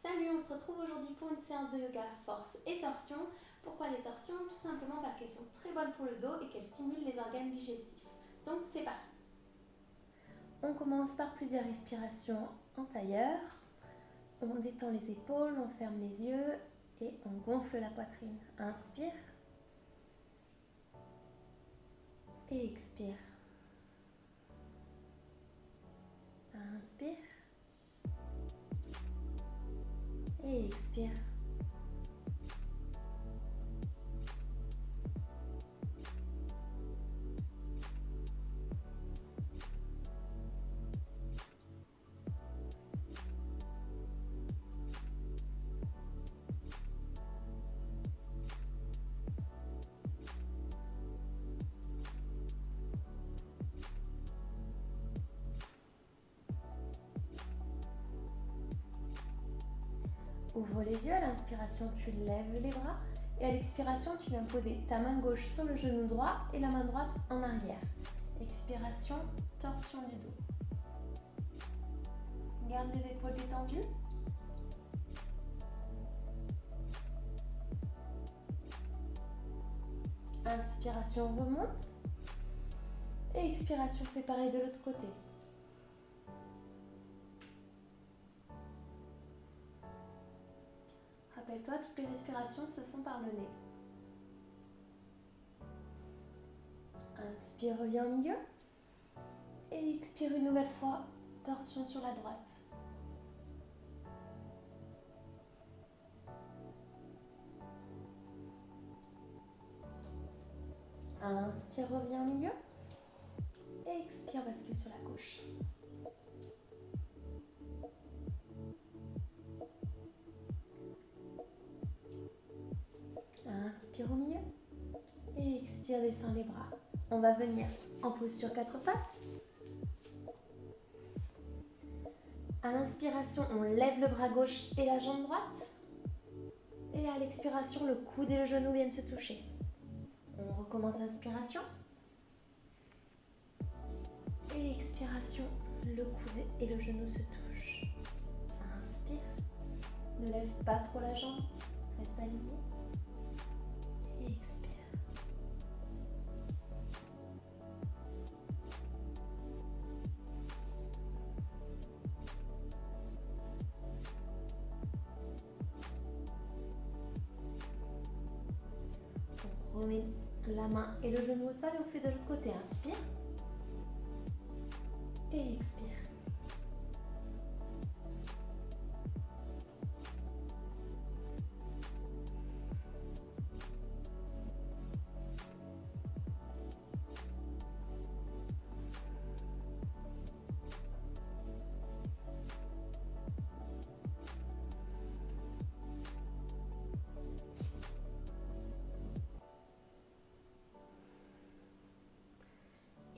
Salut, on se retrouve aujourd'hui pour une séance de yoga force et torsion. Pourquoi les torsions? Tout simplement parce qu'elles sont très bonnes pour le dos et qu'elles stimulent les organes digestifs. Donc c'est parti. On commence par plusieurs respirations en tailleur. On détend les épaules, on ferme les yeux et on gonfle la poitrine. Inspire et expire. Inspire et expire. Ouvre les yeux, à l'inspiration tu lèves les bras et à l'expiration tu viens poser ta main gauche sur le genou droit et la main droite en arrière. Expiration, torsion du dos. Garde les épaules détendues. Inspiration, remonte. Et expiration, fais pareil de l'autre côté. Rappelle-toi, toutes les respirations se font par le nez. Inspire, reviens au milieu. Et expire une nouvelle fois, torsion sur la droite. Inspire, reviens au milieu. Et expire, bascule sur la gauche. Inspire au milieu. Et expire, descends les bras. On va venir en posture 4 pattes. À l'inspiration, on lève le bras gauche et la jambe droite. Et à l'expiration, le coude et le genou viennent se toucher. On recommence l'inspiration. Et expiration, le coude et le genou se touchent. Inspire. Ne lève pas trop la jambe. Reste aligné. Et expire. On remet la main et le genou au sol et on fait de l'autre côté. Inspire. Et expire.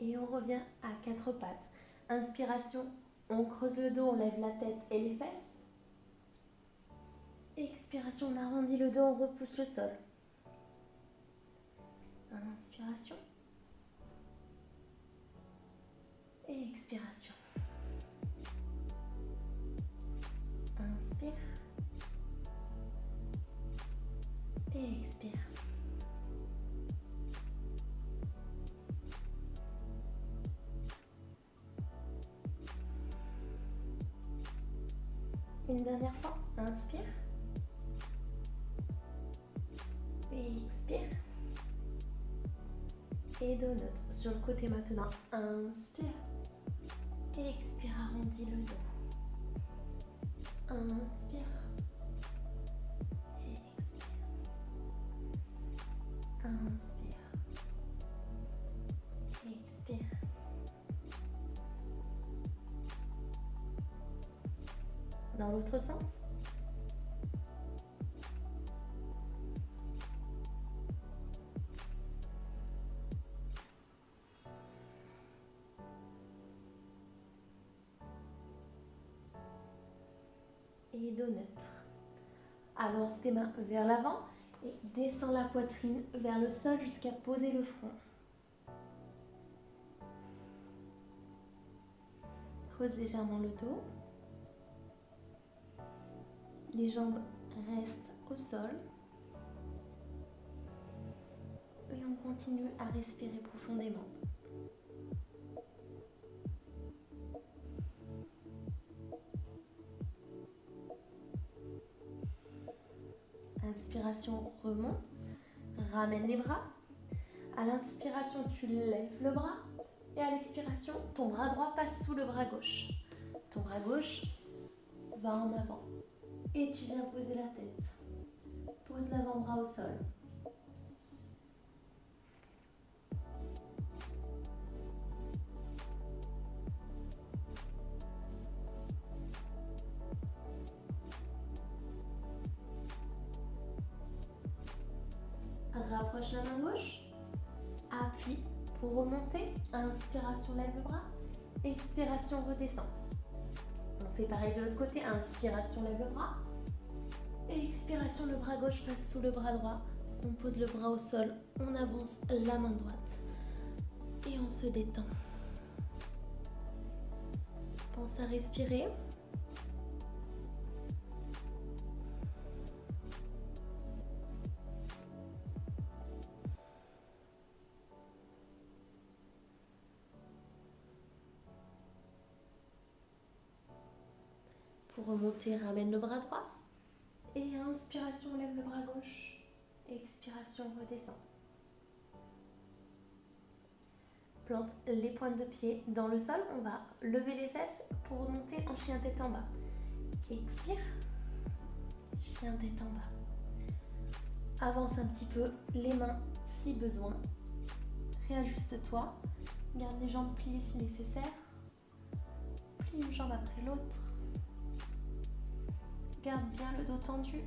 Et on revient à 4 pattes. Inspiration, on creuse le dos, on lève la tête et les fesses. Expiration, on arrondit le dos, on repousse le sol. Inspiration. Et expiration. Inspire. Et expire. Une dernière fois, inspire. Et expire. Et dos neutre. Sur le côté maintenant, inspire. Et expire, arrondis le dos. Inspire. Et expire. Inspire. Et expire. Dans l'autre sens. Et dos neutre. Avance tes mains vers l'avant et descends la poitrine vers le sol jusqu'à poser le front. Creuse légèrement le dos. Les jambes restent au sol. Et on continue à respirer profondément. Inspiration, remonte. Ramène les bras. À l'inspiration, tu lèves le bras. Et à l'expiration, ton bras droit passe sous le bras gauche. Ton bras gauche va en avant. Et tu viens poser la tête. Pose l'avant-bras au sol. Rapproche la main gauche. Appuie pour remonter. Inspiration, lève le bras. Expiration, redescend. On fait pareil de l'autre côté. Inspiration, lève le bras. Expiration, le bras gauche passe sous le bras droit. On pose le bras au sol. On avance la main droite. Et on se détend. Pense à respirer. Pour remonter, ramène le bras droit. Et inspiration, lève le bras gauche. Expiration, redescend. Plante les pointes de pied dans le sol. On va lever les fesses pour remonter en chien tête en bas. Expire. Chien tête en bas. Avance un petit peu les mains si besoin. Réajuste-toi. Garde les jambes pliées si nécessaire. Plie une jambe après l'autre. Garde bien le dos tendu.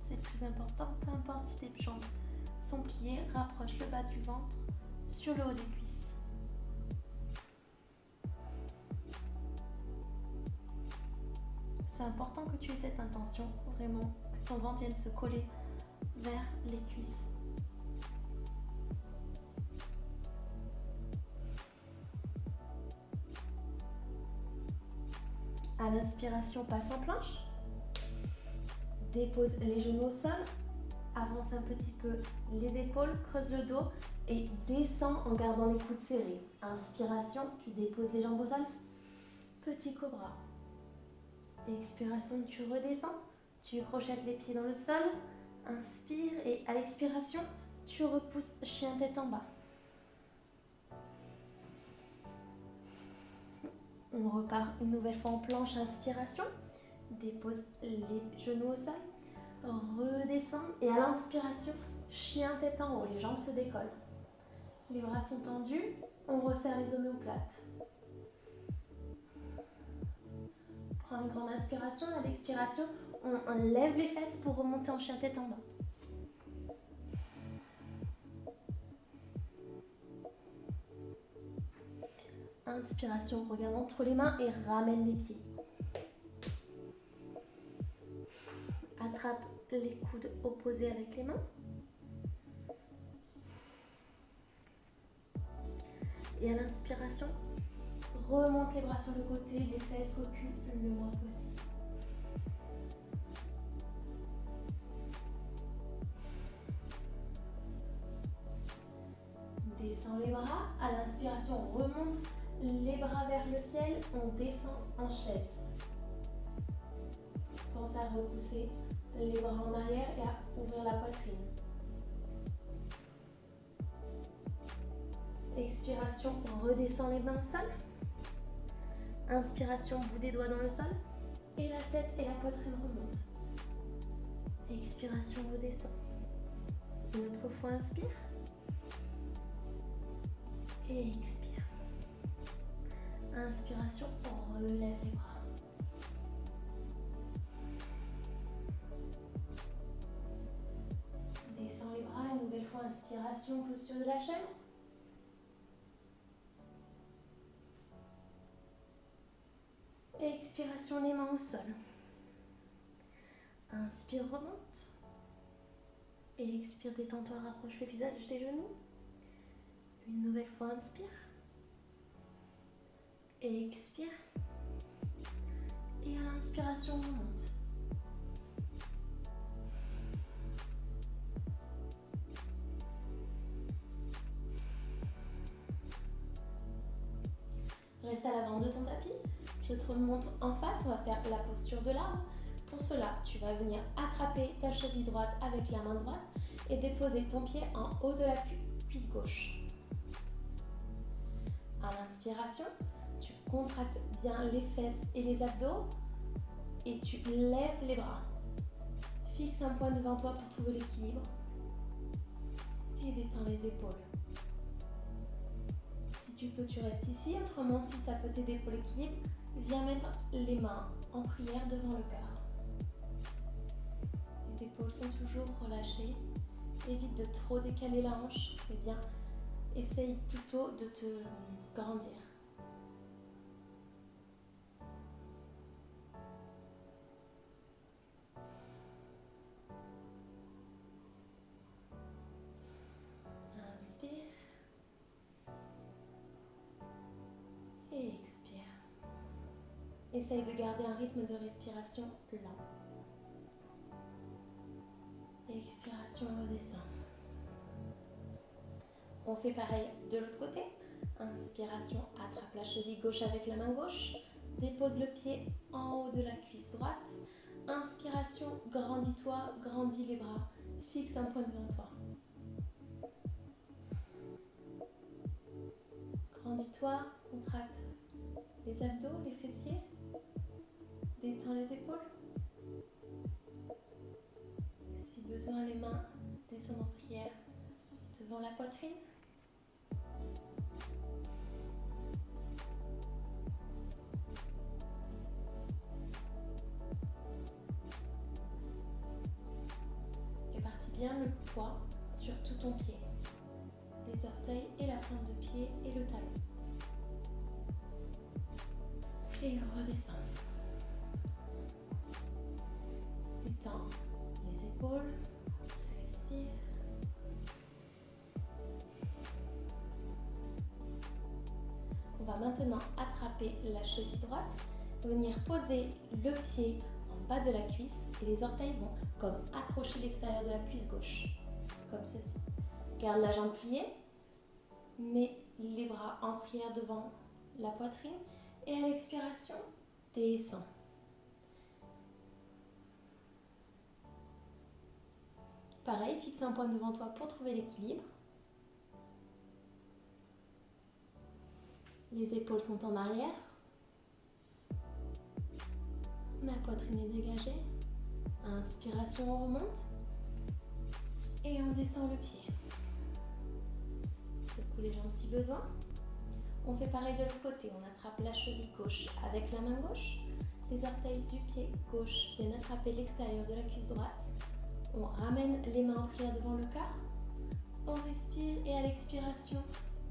C'est le plus important. Peu importe si tes jambes sont pliées. Rapproche le bas du ventre sur le haut des cuisses. C'est important que tu aies cette intention, vraiment, que ton ventre vienne se coller vers les cuisses. À l'inspiration, passe en planche. Dépose les genoux au sol. Avance un petit peu les épaules, creuse le dos et descends en gardant les coudes serrés. Inspiration, tu déposes les jambes au sol. Petit cobra. Expiration, tu redescends. Tu crochettes les pieds dans le sol. Inspire et à l'expiration, tu repousses chien tête en bas. On repart une nouvelle fois en planche. Inspiration. Dépose les genoux au sol. Redescends et à l'inspiration, chien tête en haut. Les jambes se décollent. Les bras sont tendus. On resserre les omoplates. Prends une grande inspiration. À l'expiration, on lève les fesses pour remonter en chien tête en bas. Inspiration, regarde entre les mains et ramène les pieds. Attrape les coudes opposés avec les mains. Et à l'inspiration, remonte les bras sur le côté, les fesses reculent le moins possible. Descends les bras. À l'inspiration, on remonte les bras vers le ciel. On descend en chaise. Pense à repousser les bras en arrière et à ouvrir la poitrine. Expiration, on redescend les mains au sol. Inspiration, bout des doigts dans le sol. Et la tête et la poitrine remontent. Expiration, redescend. Une autre fois, inspire. Et expire. Inspiration, on relève les bras. Descends les bras, une nouvelle fois, inspiration, posture de la chaise. Expiration, les mains au sol. Inspire, remonte. Et expire, détends-toi, rapproche le visage des genoux. Une nouvelle fois, inspire. Et expire. Et à l'inspiration, remonte. Reste à l'avant de ton tapis. Je te remonte en face, on va faire la posture de l'arbre. Pour cela, tu vas venir attraper ta cheville droite avec la main droite et déposer ton pied en haut de la cuisse gauche. À l'inspiration, tu contractes bien les fesses et les abdos et tu lèves les bras. Fixe un point devant toi pour trouver l'équilibre et détends les épaules. Si tu peux, tu restes ici. Autrement, si ça peut t'aider pour l'équilibre, viens mettre les mains en prière devant le cœur. Les épaules sont toujours relâchées. Évite de trop décaler la hanche, mais bien, essaye plutôt de te grandir. Inspire et expire. Essaye de garder un rythme de respiration lent. Expiration, redescend. On fait pareil de l'autre côté. Inspiration, attrape la cheville gauche avec la main gauche. Dépose le pied en haut de la cuisse droite. Inspiration, grandis-toi, grandis les bras. Fixe un point devant toi. Grandis-toi, contracte les abdos, les fessiers. Détends les épaules. Si besoin, les mains descendent en prière devant la poitrine. Répartis bien le poids sur tout ton pied, les orteils et la pointe de pied et le talon. Et redescends. Détends les épaules. Respire. On va maintenant attraper la cheville droite, venir poser le pied en bas de la cuisse et les orteils vont comme accrocher l'extérieur de la cuisse gauche, comme ceci. Garde la jambe pliée, mets les bras en prière devant la poitrine et à l'expiration, descends. Pareil, fixe un point devant toi pour trouver l'équilibre. Les épaules sont en arrière. La poitrine est dégagée. Inspiration, on remonte. Et on descend le pied. Secoue les jambes si besoin. On fait pareil de l'autre côté. On attrape la cheville gauche avec la main gauche. Les orteils du pied gauche viennent attraper l'extérieur de la cuisse droite. On ramène les mains en prière devant le cœur. On respire et à l'expiration,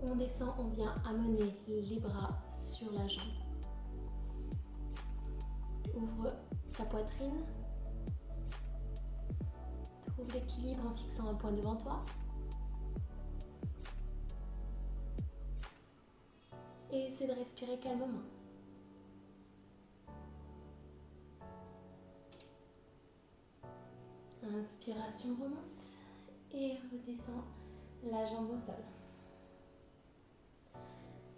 on descend, on vient amener les bras sur la jambe. Ouvre ta poitrine. Trouve l'équilibre en fixant un point devant toi. Et essaie de respirer calmement. Inspiration, remonte et redescend la jambe au sol.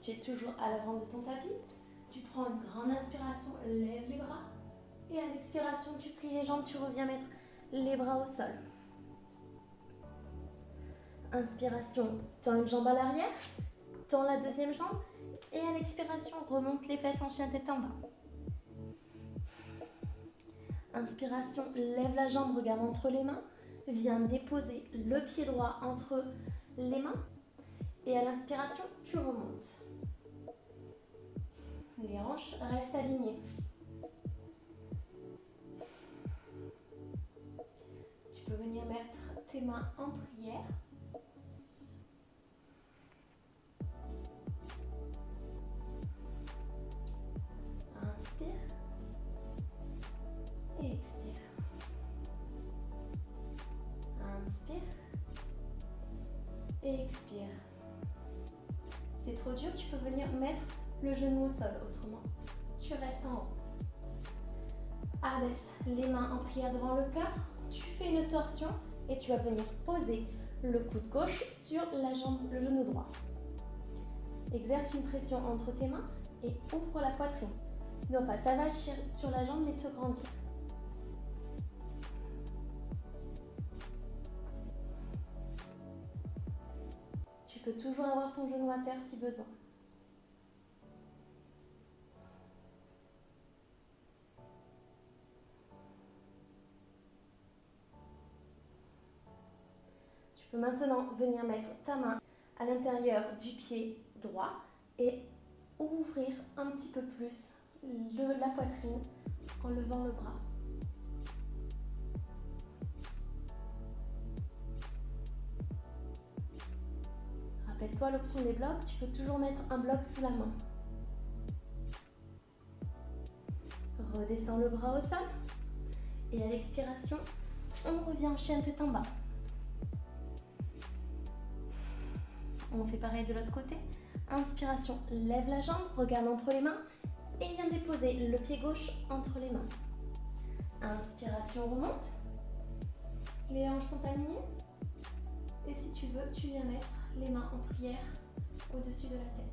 Tu es toujours à l'avant de ton tapis. Tu prends une grande inspiration, lève les bras. Et à l'expiration, tu plies les jambes, tu reviens mettre les bras au sol. Inspiration, tends une jambe à l'arrière, tends la deuxième jambe. Et à l'expiration, remonte les fesses en chien tête en bas. Inspiration, lève la jambe, regarde entre les mains. Viens déposer le pied droit entre les mains. Et à l'inspiration, tu remontes. Les hanches restent alignées. Tu peux venir mettre tes mains en prière. Inspire. Et expire. Inspire. Et expire. C'est trop dur, tu peux venir mettre le genou au sol autrement. Tu restes en haut. Abaisse les mains en prière devant le cœur. Tu fais une torsion et tu vas venir poser le coude gauche sur la jambe, le genou droit. Exerce une pression entre tes mains. et ouvre la poitrine. Tu ne dois pas t'avacher sur la jambe mais te grandir. Tu peux toujours avoir ton genou à terre si besoin. Tu peux maintenant venir mettre ta main à l'intérieur du pied droit et ouvrir un petit peu plus la poitrine en levant le bras. Rappelle-toi l'option des blocs, tu peux toujours mettre un bloc sous la main. Redescends le bras au sol et à l'expiration, on revient en chien tête en bas. On fait pareil de l'autre côté. Inspiration, lève la jambe, regarde entre les mains et viens déposer le pied gauche entre les mains. Inspiration, remonte. Les hanches sont alignées. Et si tu veux, tu viens mettre les mains en prière au-dessus de la tête.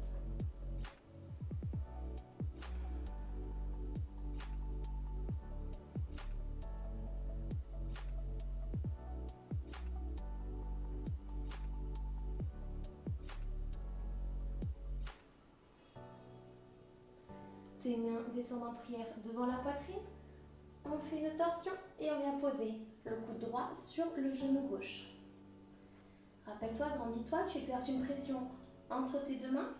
Tes mains descendent en prière devant la poitrine. On fait une torsion et on vient poser le coude droit sur le genou gauche. Rappelle-toi, grandis-toi, tu exerces une pression entre tes deux mains.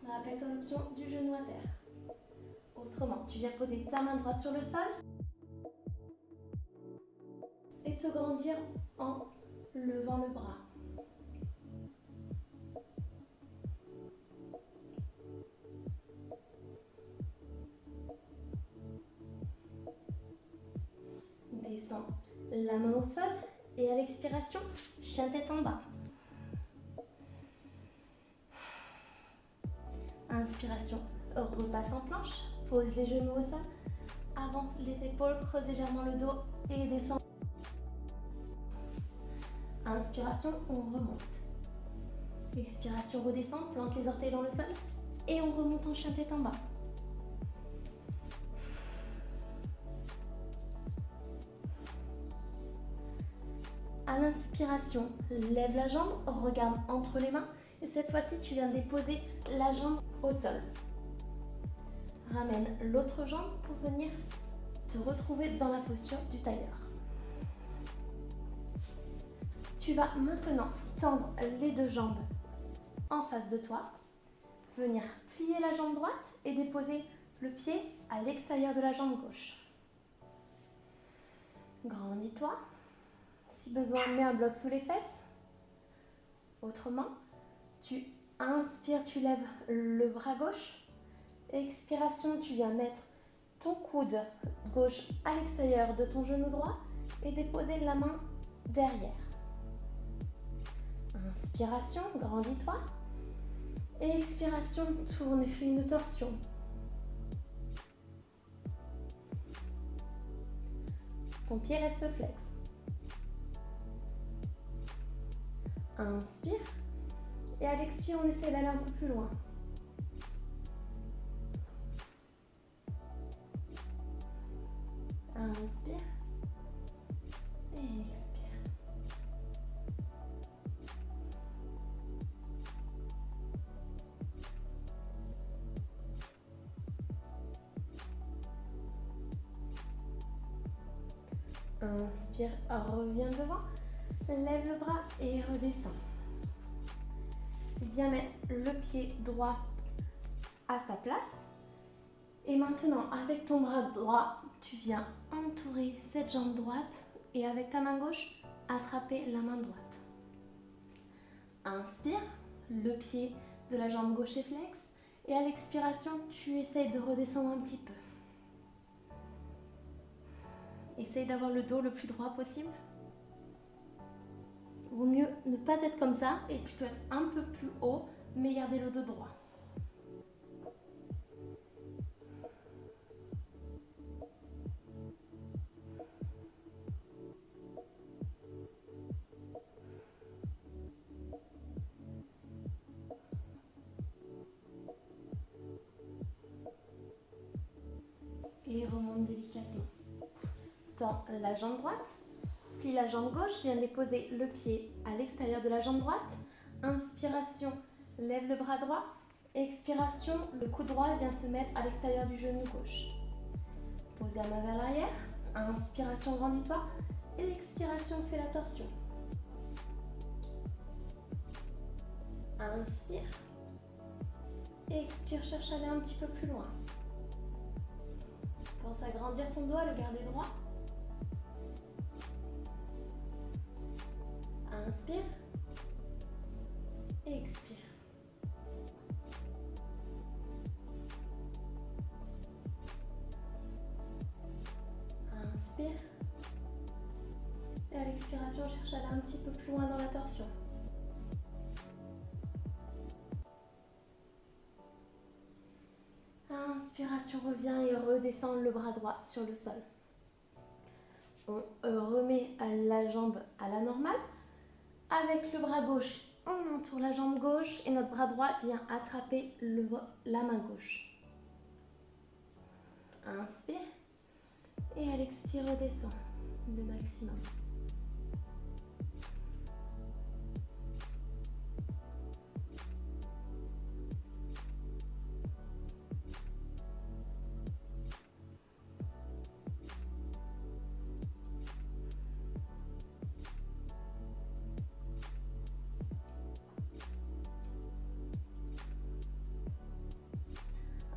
Rappelle-toi l'option du genou à terre. Autrement, tu viens poser ta main droite sur le sol et te grandir en levant le bras. Descends la main au sol et à l'expiration, chien tête en bas. Inspiration, repasse en planche, pose les genoux au sol, avance les épaules, creuse légèrement le dos et descend. Inspiration, on remonte. Expiration, redescend, plante les orteils dans le sol et on remonte en chien tête en bas. À l'inspiration, lève la jambe, regarde entre les mains et cette fois-ci, tu viens déposer la jambe au sol. Ramène l'autre jambe pour venir te retrouver dans la posture du tailleur. Tu vas maintenant tendre les deux jambes en face de toi, venir plier la jambe droite et déposer le pied à l'extérieur de la jambe gauche. Grandis-toi. Si besoin, mets un bloc sous les fesses. Autrement, tu inspires, tu lèves le bras gauche. Expiration, tu viens mettre ton coude gauche à l'extérieur de ton genou droit et déposer la main derrière. Inspiration, grandis-toi. Et expiration, tourne et fais une torsion. Ton pied reste flex. Inspire. Et à l'expire, on essaie d'aller un peu plus loin. Inspire. Et expire. Inspire, reviens devant. Lève le bras et redescends. Viens mettre le pied droit à sa place. Et maintenant, avec ton bras droit, tu viens entourer cette jambe droite et avec ta main gauche, attraper la main droite. Inspire, le pied de la jambe gauche est flex. Et à l'expiration, tu essayes de redescendre un petit peu. Essaye d'avoir le dos le plus droit possible. Vaut mieux ne pas être comme ça et plutôt être un peu plus haut, mais garder le dos droit. tend la jambe droite. Plie la jambe gauche, viens déposer le pied à l'extérieur de la jambe droite. Inspiration, lève le bras droit. Expiration, le coude droit vient se mettre à l'extérieur du genou gauche. Pose la main vers l'arrière. Inspiration, grandis-toi. Et l'expiration, fais la torsion. Inspire. Expire, cherche à aller un petit peu plus loin. Pense à grandir ton dos, à le garder droit. Inspire. Et expire. Inspire. Et à l'expiration, cherche à aller un petit peu plus loin dans la torsion. Inspiration, reviens et redescend le bras droit sur le sol. On remet la jambe à la normale. Avec le bras gauche, on entoure la jambe gauche et notre bras droit vient attraper la main gauche. Inspire. Et à l'expire, redescend le maximum.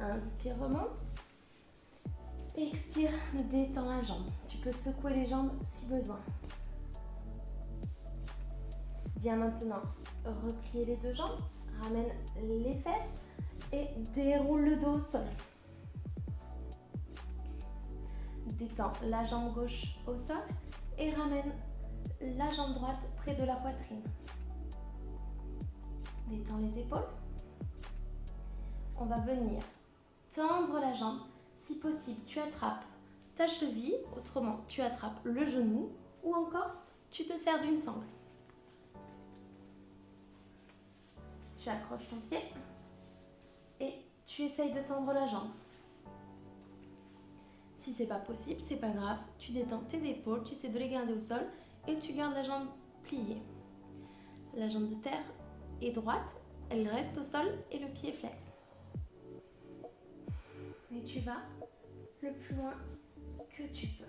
Inspire, remonte. Expire, détends la jambe. Tu peux secouer les jambes si besoin. Viens maintenant replier les deux jambes. Ramène les fesses et déroule le dos au sol. Détends la jambe gauche au sol et ramène la jambe droite près de la poitrine. Détends les épaules. On va venir tendre la jambe. Si possible, tu attrapes ta cheville, autrement tu attrapes le genou ou encore tu te sers d'une sangle. Tu accroches ton pied et tu essayes de tendre la jambe. Si c'est pas possible, c'est pas grave, tu détends tes épaules, tu essaies de les garder au sol et tu gardes la jambe pliée. La jambe de terre est droite, elle reste au sol et le pied flex. Et tu vas le plus loin que tu peux.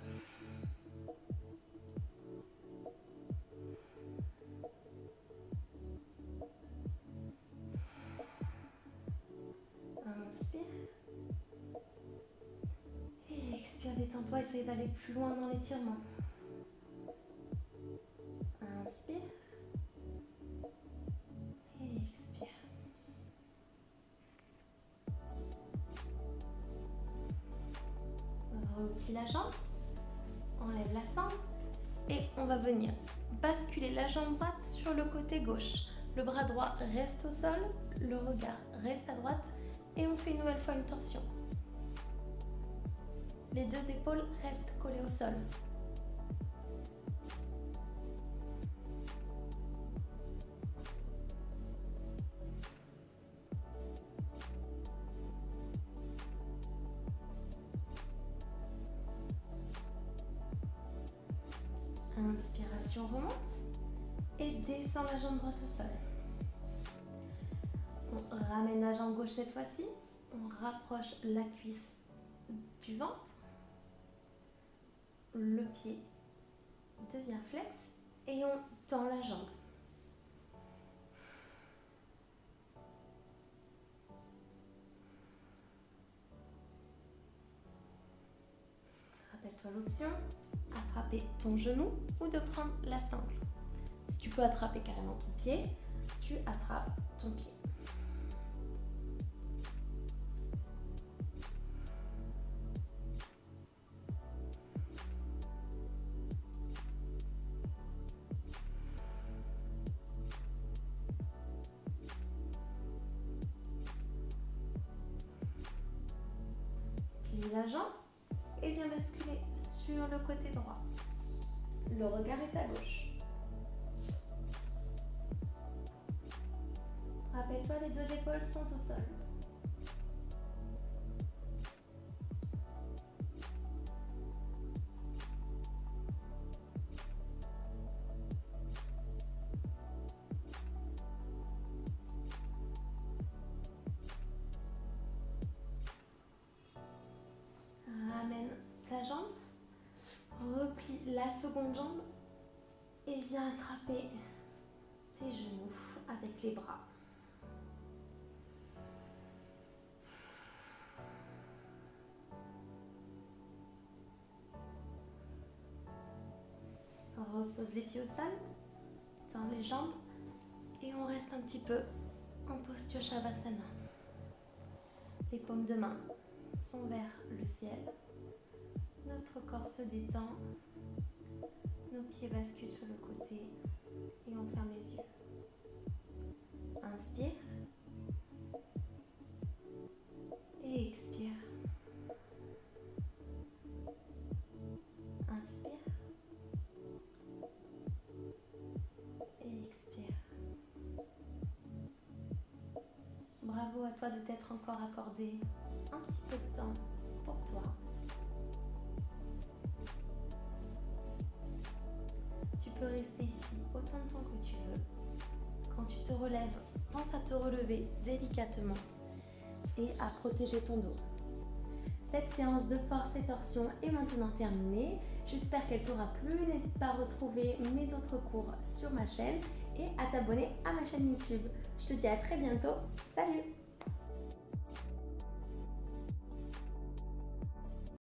Inspire. Et expire, détends-toi, essaye d'aller plus loin dans l'étirement. Inspire. Et expire. Replie la jambe, enlève la sangle et on va venir basculer la jambe droite sur le côté gauche. Le bras droit reste au sol, le regard reste à droite et on fait une nouvelle fois une torsion. Les deux épaules restent collées au sol. Inspiration, remonte et descend la jambe droite au sol. On ramène la jambe gauche cette fois-ci. On rapproche la cuisse du ventre. Le pied devient flex et on tend la jambe. Rappelle-toi l'option, attraper ton genou ou de prendre la sangle. Si tu peux attraper carrément ton pied, tu attrapes ton pied. Plie la jambe et viens basculer sur le côté droit. Le regard est à gauche. Rappelle-toi, les deux épaules sont au sol. la jambe, replie la seconde jambe et viens attraper tes genoux avec les bras. Repose les pieds au sol, tends les jambes et on reste un petit peu en posture Shavasana. Les paumes de main sont vers le ciel, notre corps se détend, nos pieds basculent sur le côté et on ferme les yeux. Inspire et expire. Inspire et expire. Bravo à toi de t'être encore accordé un petit peu de temps pour toi. Tu peux rester ici autant de temps que tu veux. Quand tu te relèves, pense à te relever délicatement et à protéger ton dos. Cette séance de force et torsion est maintenant terminée. J'espère qu'elle t'aura plu. N'hésite pas à retrouver mes autres cours sur ma chaîne et à t'abonner à ma chaîne YouTube. Je te dis à très bientôt. Salut!